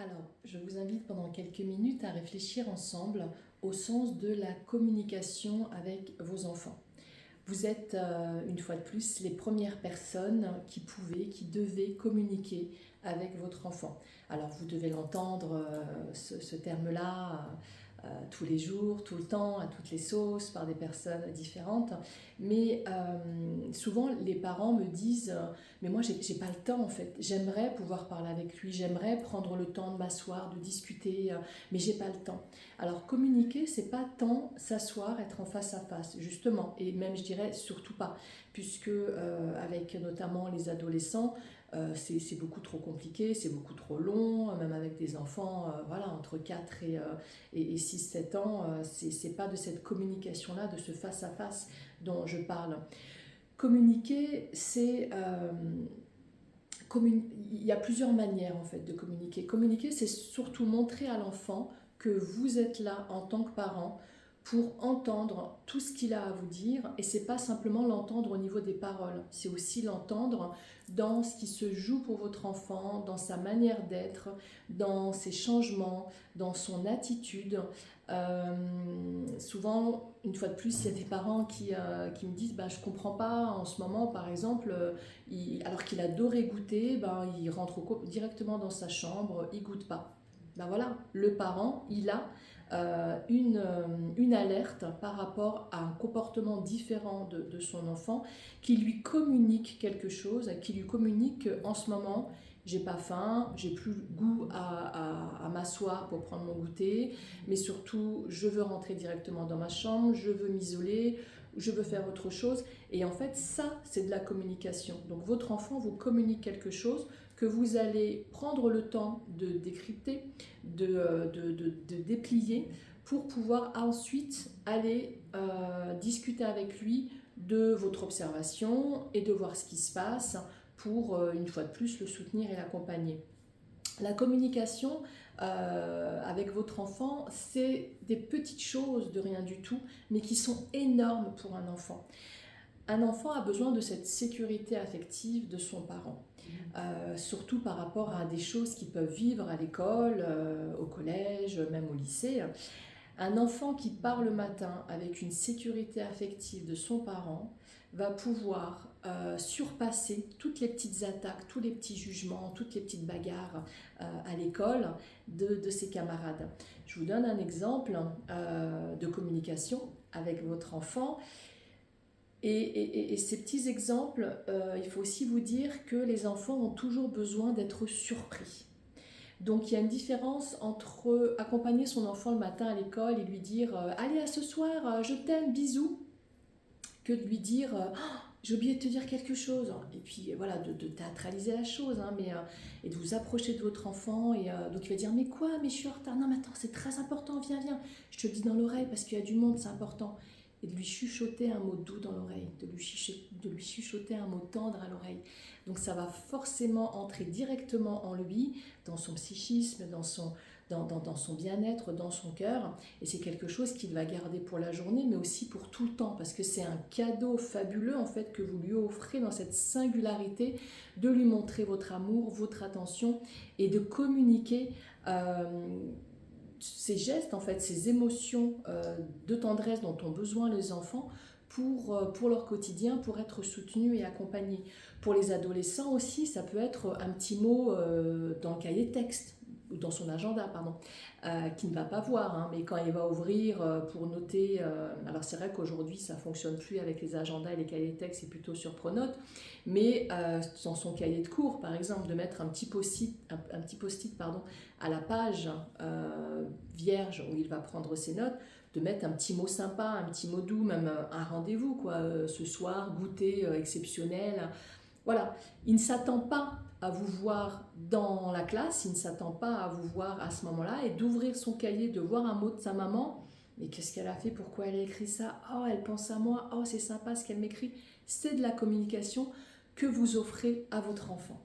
Alors, je vous invite pendant quelques minutes à réfléchir ensemble au sens de la communication avec vos enfants. Vous êtes, une fois de plus, les premières personnes qui devaient communiquer avec votre enfant. Alors, vous devez l'entendre, ce terme-là, tous les jours, tout le temps, à toutes les sauces, par des personnes différentes. Mais souvent, les parents me disent mais moi, j'ai pas le temps en fait. J'aimerais pouvoir parler avec lui, j'aimerais prendre le temps de m'asseoir, de discuter, mais j'ai pas le temps. Alors, communiquer, c'est pas tant s'asseoir, être en face à face, justement, et même je dirais surtout pas, puisque avec notamment les adolescents, c'est beaucoup trop compliqué, c'est beaucoup trop long, même avec des enfants voilà, entre 4 et 6-7 ans, c'est pas de cette communication-là, de ce face-à-face dont je parle. Communiquer, il y a plusieurs manières en fait de communiquer. Communiquer, c'est surtout montrer à l'enfant que vous êtes là en tant que parent pour entendre tout ce qu'il a à vous dire, et c'est pas simplement l'entendre au niveau des paroles, c'est aussi l'entendre dans ce qui se joue pour votre enfant, dans sa manière d'être, dans ses changements, dans son attitude. Souvent, une fois de plus, il y a des parents qui me disent je comprends pas en ce moment, par exemple, alors qu'il adorait goûter, il rentre directement dans sa chambre, il goûte pas. Voilà, le parent, il a une alerte par rapport à un comportement différent de son enfant qui lui communique quelque chose, qui lui communique qu'en ce moment, j'ai pas faim, j'ai plus le goût à m'asseoir pour prendre mon goûter, mais surtout, je veux rentrer directement dans ma chambre, je veux m'isoler, je veux faire autre chose. Et en fait, ça, c'est de la communication. Donc, votre enfant vous communique quelque chose que vous allez prendre le temps de décrypter, de déplier, pour pouvoir ensuite aller discuter avec lui de votre observation et de voir ce qui se passe pour, une fois de plus, le soutenir et l'accompagner. La communication avec votre enfant, c'est des petites choses de rien du tout, mais qui sont énormes pour un enfant. Un enfant a besoin de cette sécurité affective de son parent, surtout par rapport à des choses qu'ils peuvent vivre à l'école, au collège, même au lycée. Un enfant qui part le matin avec une sécurité affective de son parent va pouvoir surpasser toutes les petites attaques, tous les petits jugements, toutes les petites bagarres à l'école de ses camarades. Je vous donne un exemple de communication avec votre enfant. Et ces petits exemples, il faut aussi vous dire que les enfants ont toujours besoin d'être surpris. Donc il y a une différence entre accompagner son enfant le matin à l'école et lui dire allez, à ce soir, je t'aime, bisous, que de lui dire oh, j'ai oublié de te dire quelque chose. Et puis voilà, de théâtraliser la chose, et de vous approcher de votre enfant. Et donc il va dire mais quoi, mais je suis en retard. Non, mais attends, c'est très important, viens, je te le dis dans l'oreille parce qu'il y a du monde, c'est important. Et de lui chuchoter un mot doux dans l'oreille, de lui chuchoter un mot tendre à l'oreille. Donc ça va forcément entrer directement en lui, dans son psychisme, dans son bien-être, dans son cœur. Et c'est quelque chose qu'il va garder pour la journée, mais aussi pour tout le temps, parce que c'est un cadeau fabuleux en fait que vous lui offrez dans cette singularité de lui montrer votre amour, votre attention, et de communiquer ces gestes, en fait, ces émotions de tendresse dont ont besoin les enfants pour leur quotidien, pour être soutenus et accompagnés. Pour les adolescents aussi, ça peut être un petit mot dans le cahier de texte, ou dans son agenda, pardon, qui ne va pas voir, mais quand il va ouvrir pour noter, alors c'est vrai qu'aujourd'hui ça ne fonctionne plus avec les agendas et les cahiers de texte, c'est plutôt sur Pronote, mais dans son cahier de cours, par exemple, de mettre un petit post-it pardon, à la page vierge où il va prendre ses notes, de mettre un petit mot sympa, un petit mot doux, même un rendez-vous, ce soir, goûter exceptionnel. Voilà, il ne s'attend pas à vous voir dans la classe, il ne s'attend pas à vous voir à ce moment-là, et d'ouvrir son cahier, de voir un mot de sa maman. Mais qu'est-ce qu'elle a fait? Pourquoi elle a écrit ça? Oh, elle pense à moi. Oh, c'est sympa ce qu'elle m'écrit. C'est de la communication que vous offrez à votre enfant.